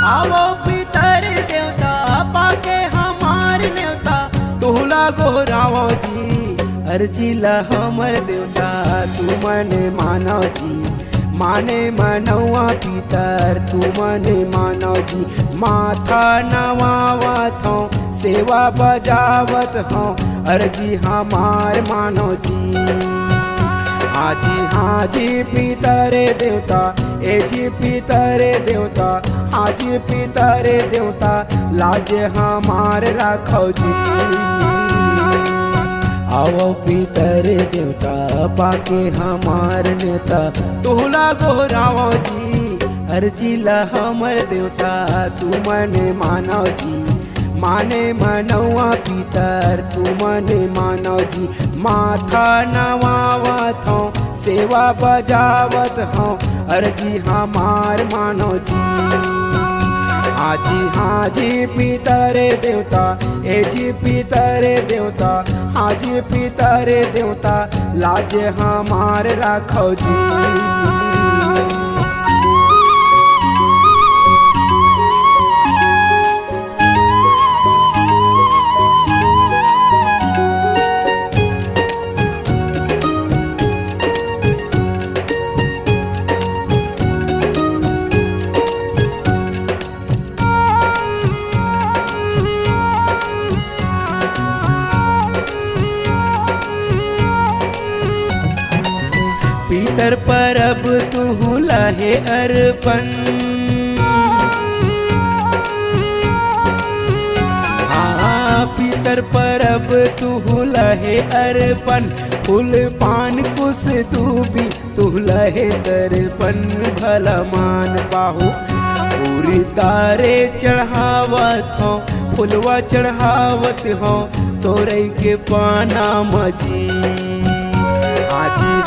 आवो पितर देवता पाके हमार नेवता तोहला गोहरावो जी अर्जीला हमर देवता तू मने मानव जी माने मनवा पितर तू मने मानव जी माथा नवावत हूँ सेवा बजावत हूँ अर्जी हमार मानव जी हाजी पितरे देवता ए जी पितरे देवता हाजी पितरे देवता लाज हमार राखो जी आवो पितरे देवता पाके हमार नेता तोहला गोहरावो जी अर्जीला हमर देवता तू मने मानव जी माने मनवा पितर तू मने मानव जी माथा नवावत हूँ सेवा बजावत हूँ अर्जी हमार मानव जी हाजी पितरे देवता ए जी पितरे देवता हाजी पितरे देवता लाज हमार राखो जी पितर परब तू लहे अर्पण पितर परब तू लहे अर्पण फूल पान कुश दूबी तू लहे दर्पण भला मान पाहु पूरी तारे चढ़ावत हो फुलवा चढ़ावत हो तोरई के पाना मजी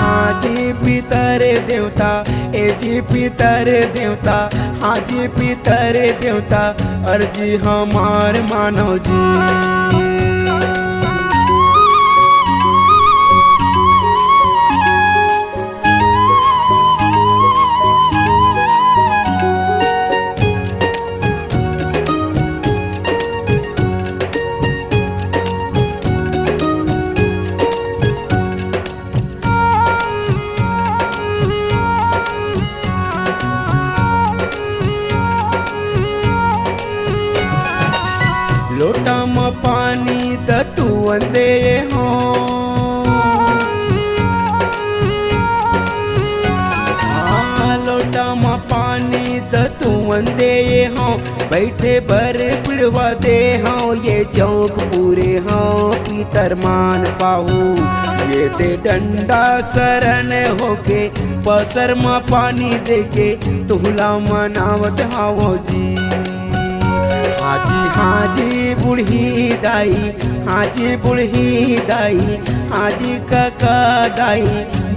हाजी पितरे देवता ए जी पितरे देवता हाजी पितरे देवता अर्जी हमार मानव जी लोटा में पानी तू अंदे हो लोटा में पानी तू अंदे हो बैठे बर पिड़वा दे हो ये चौक पूरे हो पितर मान पाहू ये दे डंडा शरण होके पसर में पानी देके तुहला मनावत हावो जी हाजी बुढ़ी दाई हाजी बुढ़ी दाई हाजी काका दाई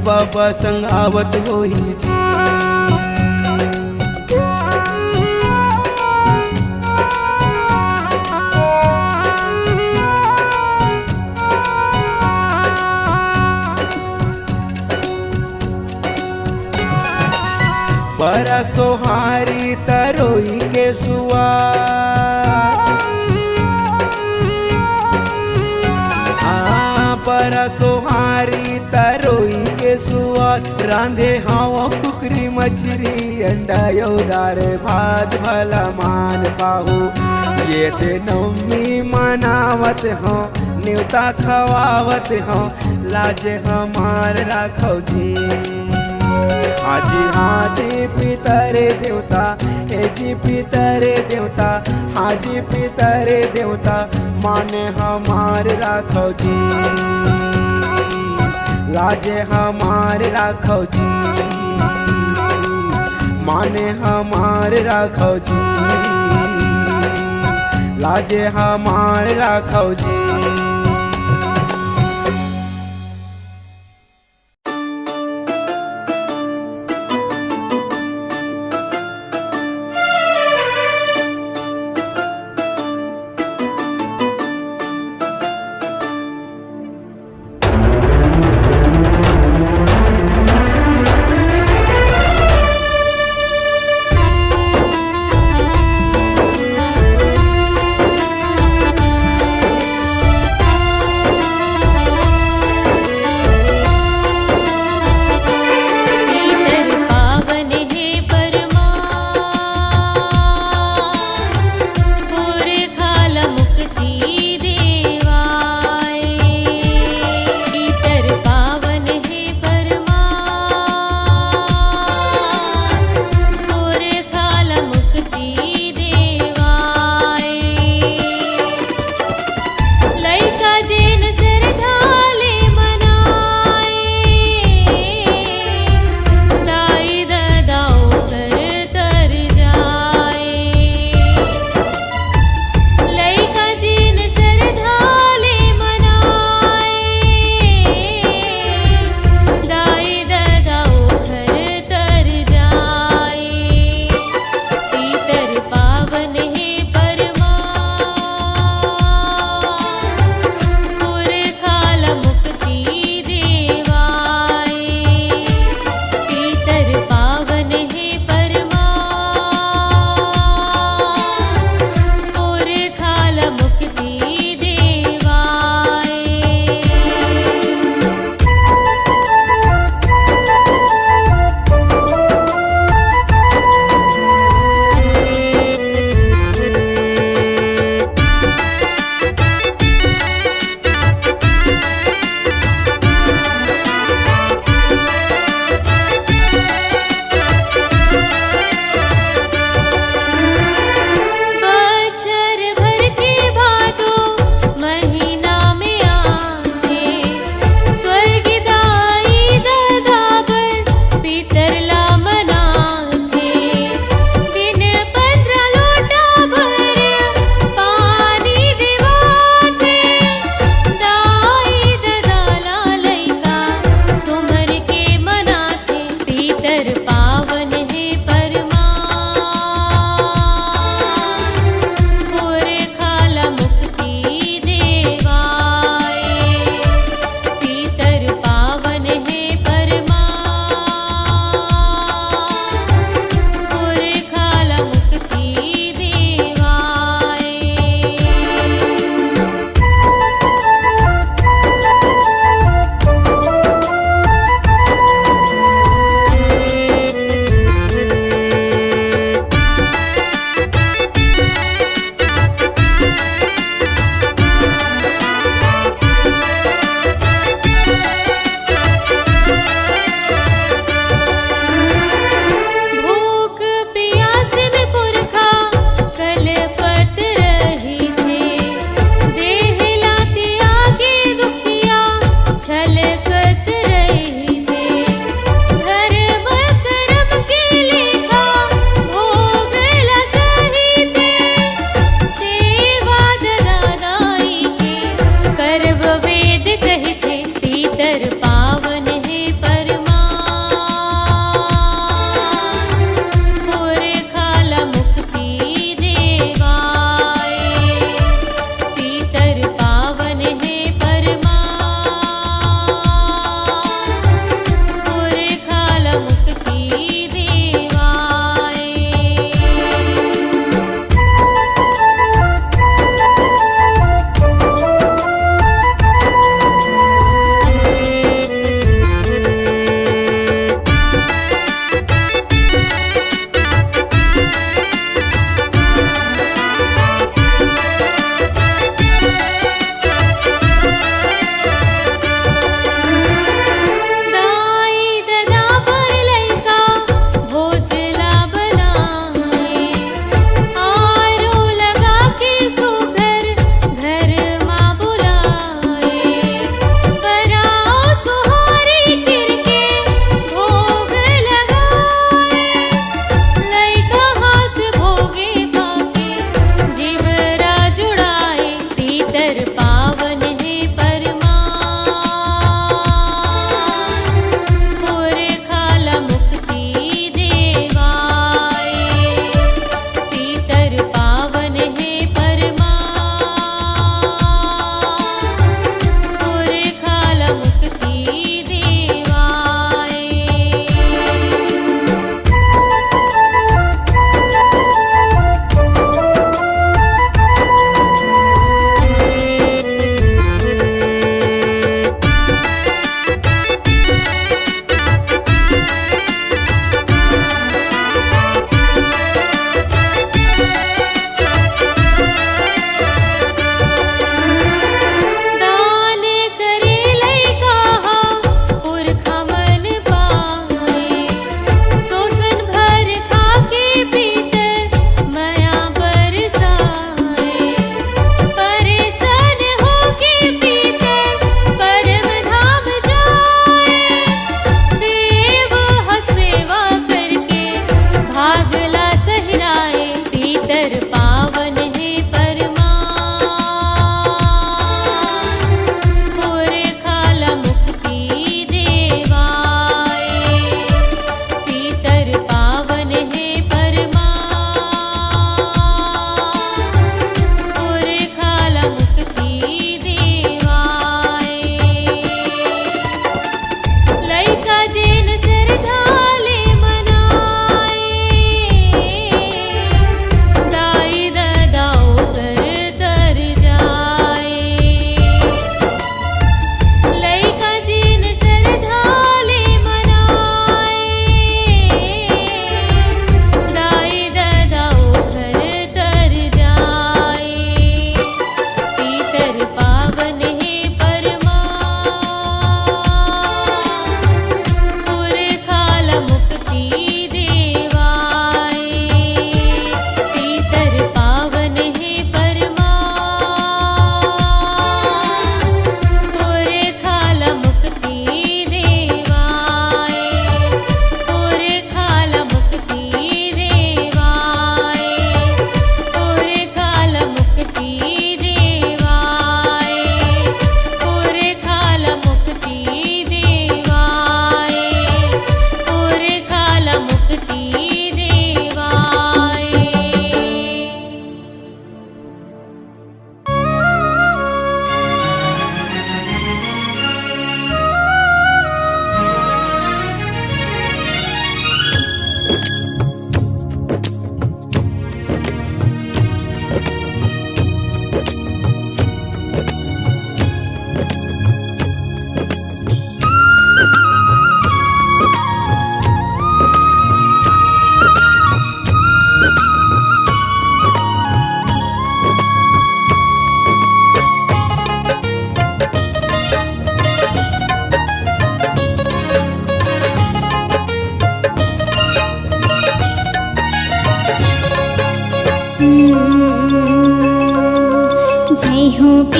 बाबा संग आवत होई जी बड़ा सोहारी तरोई के सुआ बड़ा सोहारी तरोई के सुआद रांधे हाव कुकरी मछली अंडा योदार भात भला मान पाहू ये ते नवमी मनावत हो न्योता खवावत हो लाज हमार राखो जी हाजी पितरे देवता ए जी पितरे देवता हाजी पितरे देवता माने हमार राखो जी लाजे हमार राखो जी माने हमार राखो जी लाजे हमार राखो जी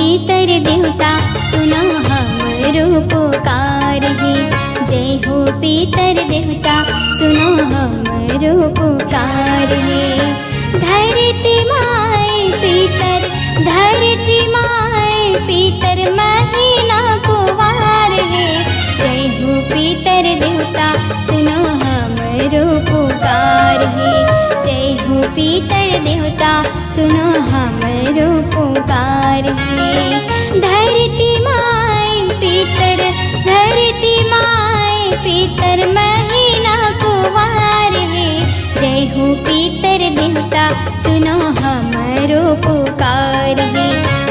पितर देवता सुनो हमरो पुकार हे। जय हो पितर देवता सुनो हमरो पुकार हे। धरती माए पितर, धरती माए पितर महीना कुवार हे। जय हो पितर देवता सुनो हमरो पुकार हे। जय हो पितर देवता सुनो हमरो पुकार हे। धरती माए पितर, धरती माए पितर महीना कुवार हे। जय हो पितर देवता सुनो हमरो पुकार हे।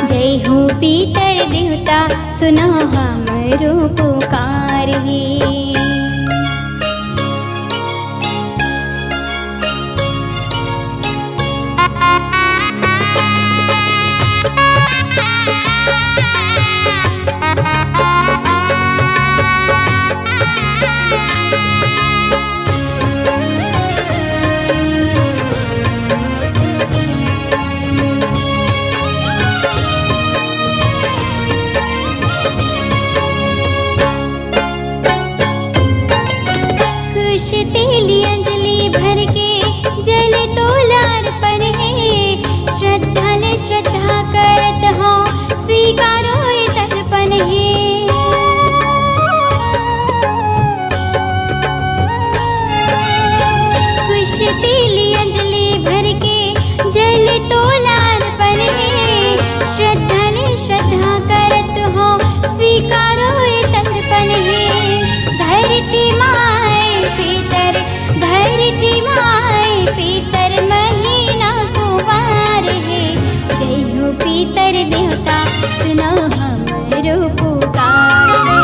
जय हो पितर देवता सुनो हमरो पुकार हे। कुश तेली अंजलि भर के जल तोलार पर है। श्रद्धा ले श्रद्धा करत हो स्वीकारो ये तर्पण है। कुश तेली अंजलि भर के जल तोलार पर है। श्रद्धा ले श्रद्धा करत हो स्वीकारो ये तर्पण है। धरती माए पितर, धरती माए पितर महीना कुवार हे। जय हो पितर देवता सुनो हमरो पुकार हे।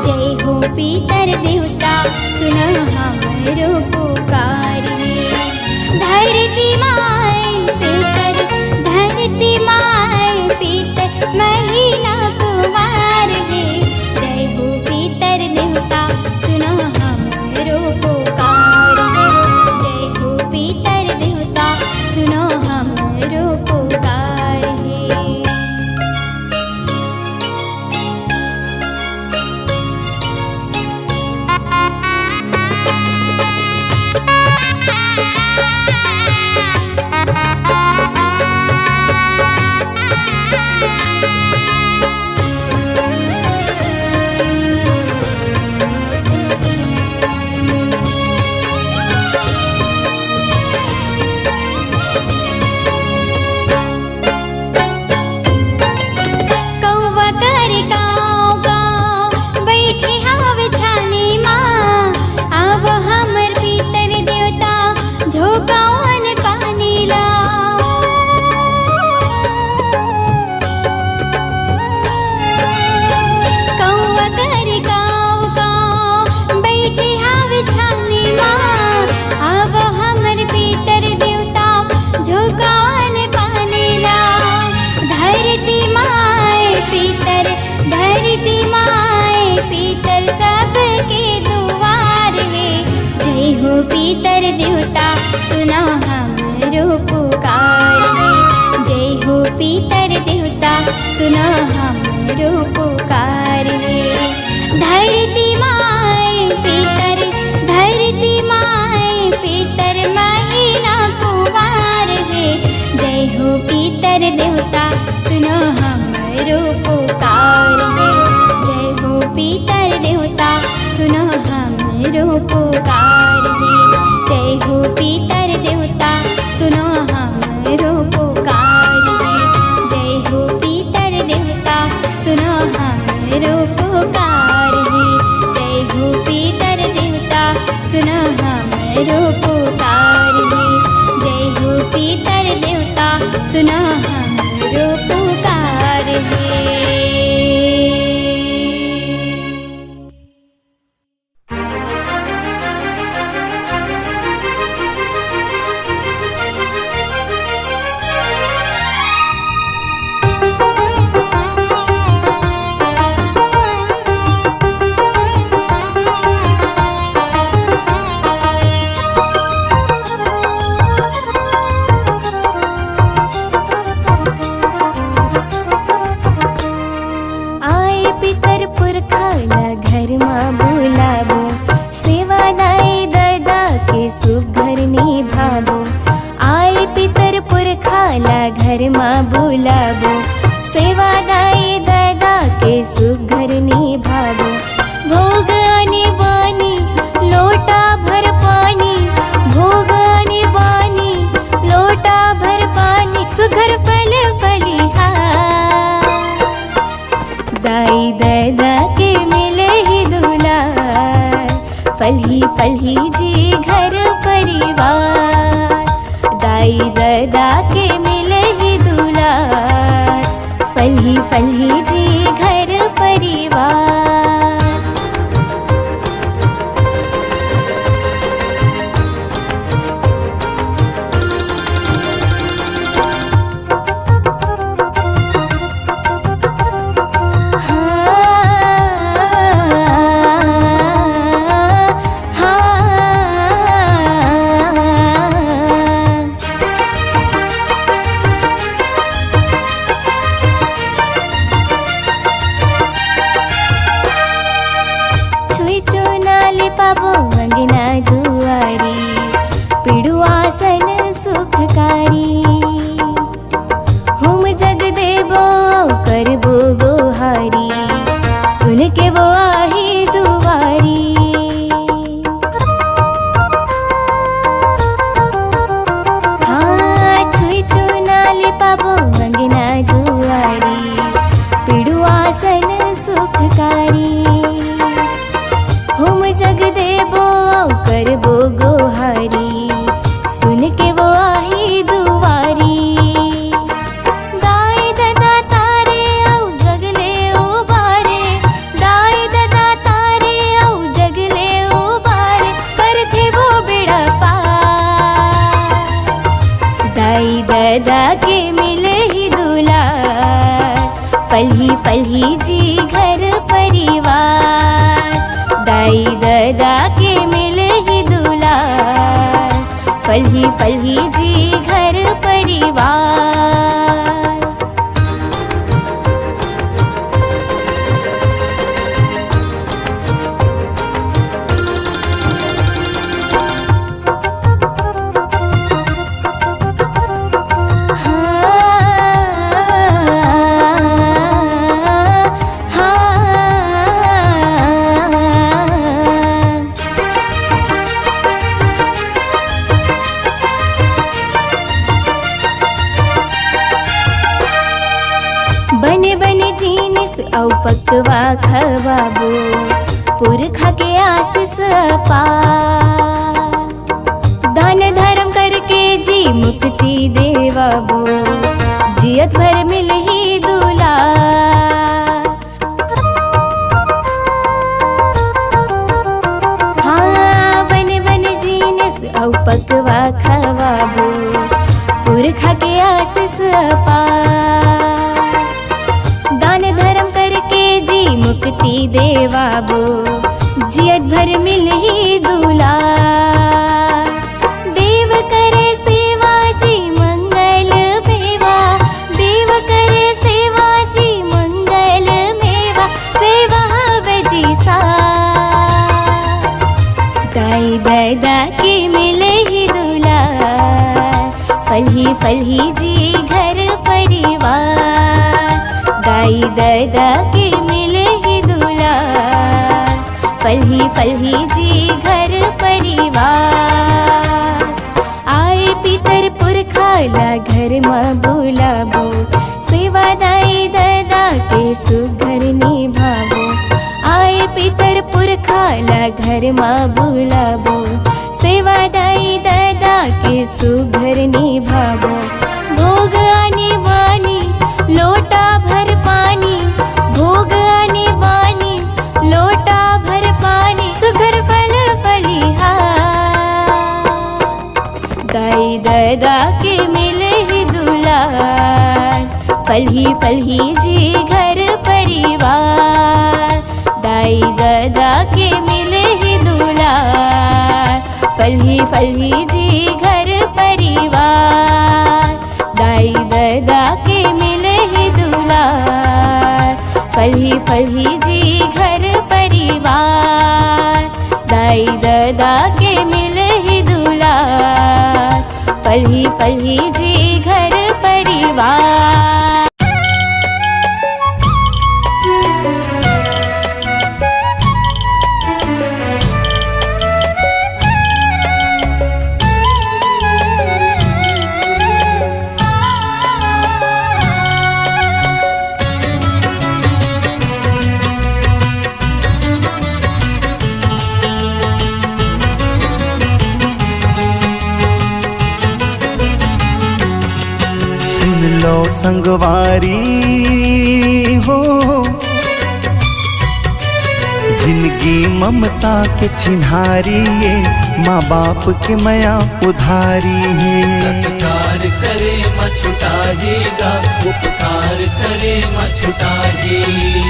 जय हो पितर देवता सुनो हमरो पुकार हे। धरती माए पितर, धरती माए पितर महीना कुवार हे। जय हो पितर देवता सुनो हमरो पुकार हे। जय हो पितर देवता सुनो हमरो पुकार हे। कौवा करे गाँव गाँव बैठे हाव छानी माँ। आव हमर पितर देवता झोंकावन पानी ला। कौवा करे गाँव गाँव बैठे हाव छानी माँ। आव हमर पितर देवता झोंकावन पानी ला। धरती माए पितर, धरती माए पितर सबके दुआर हे। जय हो पितर देवता सुनो हमरो पुकार हे। जय हो पितर देवता सुनो हमरो पुकार हे। धरती माए पितर, धरती माए पितर महीना कुवार हे। जय हो पितर देवता सुनो हमरो पुकार हे। जय हो पितर देवता सुनो हमरो पुकार हे। जय हो पितर देवता सुनो हमरो पुकार हे। जय हो पितर देवता सुनो हमरो पुकार हे। जय हो पितर देवता सुनो हमरो पुकार हे। जय हो पितर देवता सुनो हमरो पुकार हे। घर में बुलाबो, सेवा दाई दादा के सुघर निभाबो। भोग आने बानी लोटा भर पानी, भोग आने बानी लोटा भर पानी, सुघर फल फलिहार। दाई दादा के मिले ही दुलार, फलही फलही जी घर परिवार। दाई दादा के मिले ही दुलार, फलही फलही जी घर परिवार। पाबो अंगना दुआरी, पिड़ुआसन सुखकारी। होम जग देबो करबो गोहारी, सुन के वो आही दुआरी। हाँ छुई चुनाले पाबो अंगना दुआरी, पिड़ुआसन सुखकारी। होम जग देबो करबो गोहारी, सुन के वो आही दुआरी। दाई दादा तारे औ जगले ओ बारे, दाई दादा तारे औ जगले ओ बारे, करथे वो बेड़ा पार। दाई दादा के मिले ही दुलार, फलही फलही जी घर परिवार। दाई दादा के मिले ही दुलार, फलही फलही जी घर परिवार। बने बने जीनिस औ पकवा खवाबो, पुरखा के आशीष पार। दान धर्म करके जी मुक्ति देवाबो, जियत भर मिल ही दुलार। हाँ बने बने जीनिस औ पकवा खवाबो, पुरखा के आशीष पार। दान धर्म करके जी मुक्ति देवाबो, जियत भर मिल ही दुलार। देव करे सेवा जी मंगल मेवा, देव करे सेवा जी मंगल मेवा, सेवा बजी सा। दाई दादा के मिले ही दुलार, फलही फलही जी घर परिवार। दाई दादा के मिले ही दुलार, फलही फलही जी घर परिवार। आए पितर पुरखा ला घर में बुलाबो, सेवा दाई दादा के सुघर निभाबो। आए पितर पुरखा ला घर में बुलाबो, सेवा दाई दादा के सुघर निभाबो। भोग आने बानी लोटा भर पानी, भोग आने बानी लोटा भर पानी, सुघर फल फलिहार। दाई दादा के मिले ही दुलार, फलही फलही जी घर परिवार। दाई दादा के मिले ही दुलार, फलही फलही जी घर परिवार। दाई दादा के मिले ही दुलार, फलही फलही जी घर परिवार। दाई दादा के मिले ही दुलार, फलही सफल ही जी घर परिवार। लो संगवारी हो, जिंदगी ममता के चिन्हारी ये माँ बाप के मया उधारी है। सत्कार करे माँ छुटाएगा, उपकार करे माँ छुटाए।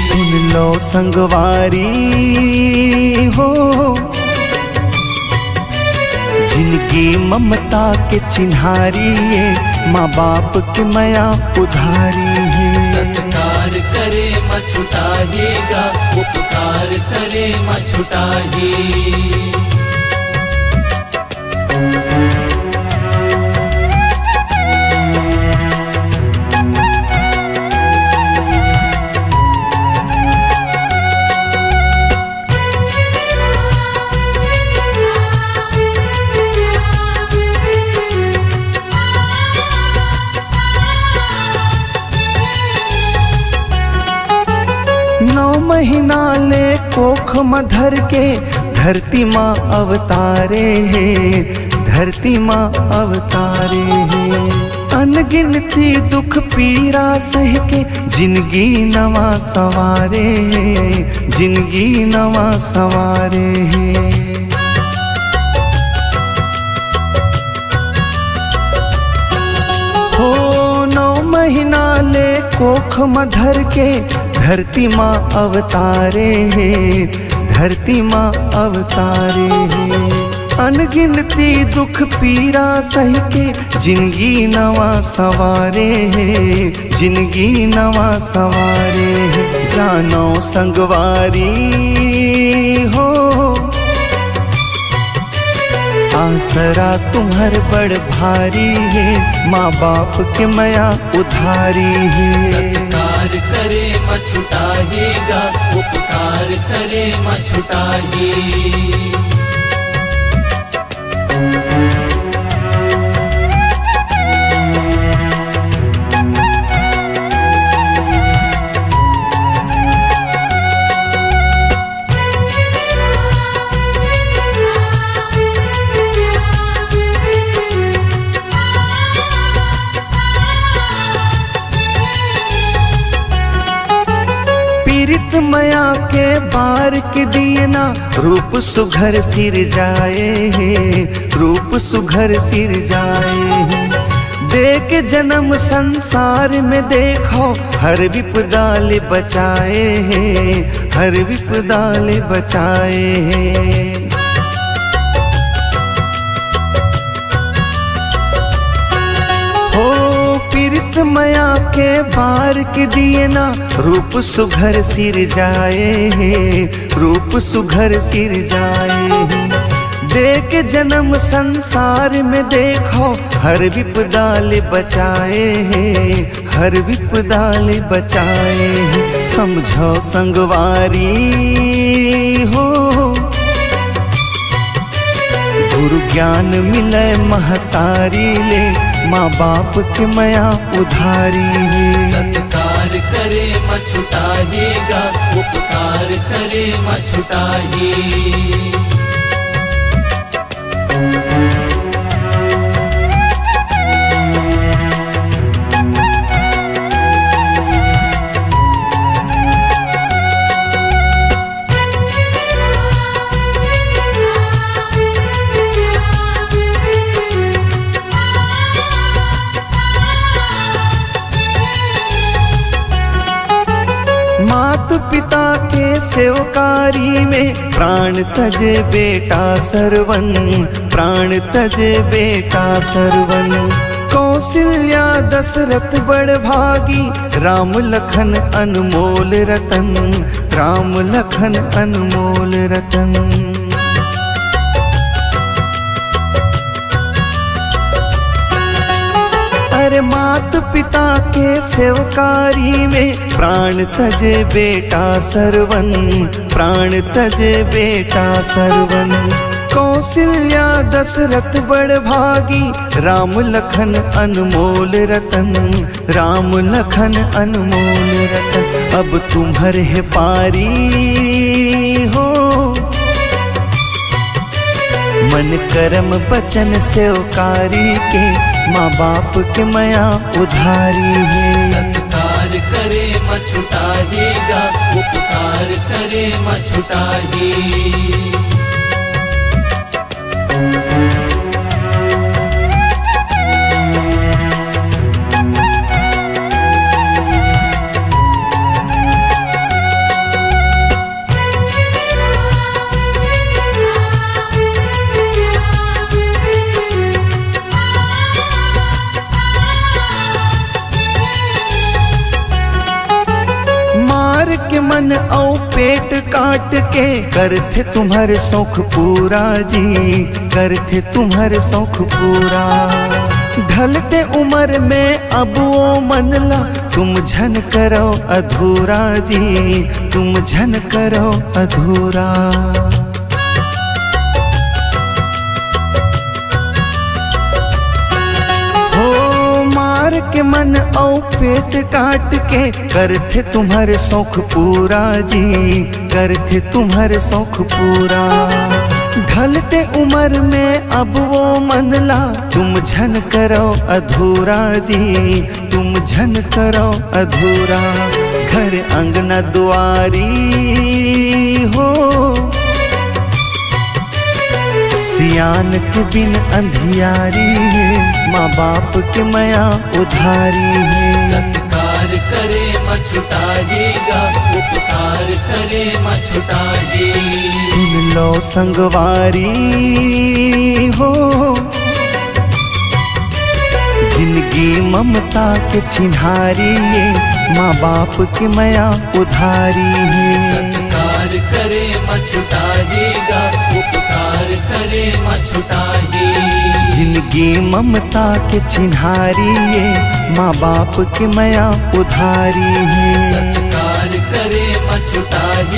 सुन लो संगवारी हो, जिंदगी ममता के चिन्हारी ये माँ बाप के मया उधारी है। सत्कार करे माँ छुटाएगा, उपकार करे माँ छुटाए। नौ महीना ले कोख मधर के धरती माँ अवतारे है, धरती माँ अवतारे है। अनगिनती दुख पीड़ा सह के जिंदगी नवा सवारे है, जिंदगी नवा सवारे है। हो नौ महीना ले कोख मधर के धरती माँ अवतारे है, धरती माँ अवतारे है। अनगिनती दुख पीड़ा सह के जिंदगी नवा सवारे है, जिंदगी नवा सवारे है। जानो संगवारी हो, आसरा तुम्हार बड़ भारी है, माँ बाप के मया उधारी है। सत्कार करे माँ छुटाएगा, उपकार करे माँ छुटाए। पीरित मया के बार के दिए ना रूप सुघर सिर जाए है, रूप सुघर सिर जाए है। देख जन्म संसार में देखो हर विपदा ले बचाए है, हर विपदा ले बचाए है। पीरित मया के बार के दिए ना रूप सुघर सिर जाए है, रूप सुघर सिर जाए है। देख जन्म संसार में देखो हर विपदा ले बचाए है, हर विपदा ले बचाए है। समझो संगवारी हो, गुरु ज्ञान मिले महतारी ले, माँ बाप के मया उधारी है। सत्कार करे माँ छुटाएगा, उपकार करे माँ छुटाए। मात पिता के सेवकारी में प्राण तजे बेटा सरवन, प्राण तजे बेटा सरवन। कौशल्या दशरथ बड़ भागी, राम लखन अनमोल रतन, राम लखन अनमोल रतन। अरे मात पिता के सेवकारी में प्राण तजे बेटा सरवन, प्राण तजे बेटा सरवन। कौशल्या दशरथ बड़ भागी, राम लखन अनमोल रतन, राम लखन अनमोल रतन। अब तुम्हर है पारी हो, मन कर्म बचन सेवकारी के, माँ बाप के मया उधारी है। सत्कार करे मछुटाहेगा, उपकार करे मछुटाही। के मन औ पेट काट के करथे तुम्हार शौख पूरा जी, करथे तुम्हार शौख पूरा। ढलते उम्र में अब वो मनला, तुम झन करो अधूरा जी, तुम झन करो अधूरा। के मन औ पेट काट के करथे तुम्हारे शौख पूरा जी, करथे तुम्हारे शौख पूरा। ढलते उम्र में अब वो मनला, तुम झन करो अधूरा जी, तुम झन करो अधूरा। घर अंगना दुआरी हो, सियान के बिन अंधियारी है, माँ बाप के मया उधारी है। सत्कार करे मछुटाहेगा, उपकार करे मछुटाही। सुन लो संगवारी हो, जिंदगी ममता के चिन्हारी है, माँ बाप के मया उधारी है। सत्कार करे मछुटाहेगा, उपकार करे मछुटाही। जिंदगी ममता के चिन्हारी है, माँ बाप के मया उधारी है। सत्कार करे मछुटाहेगा,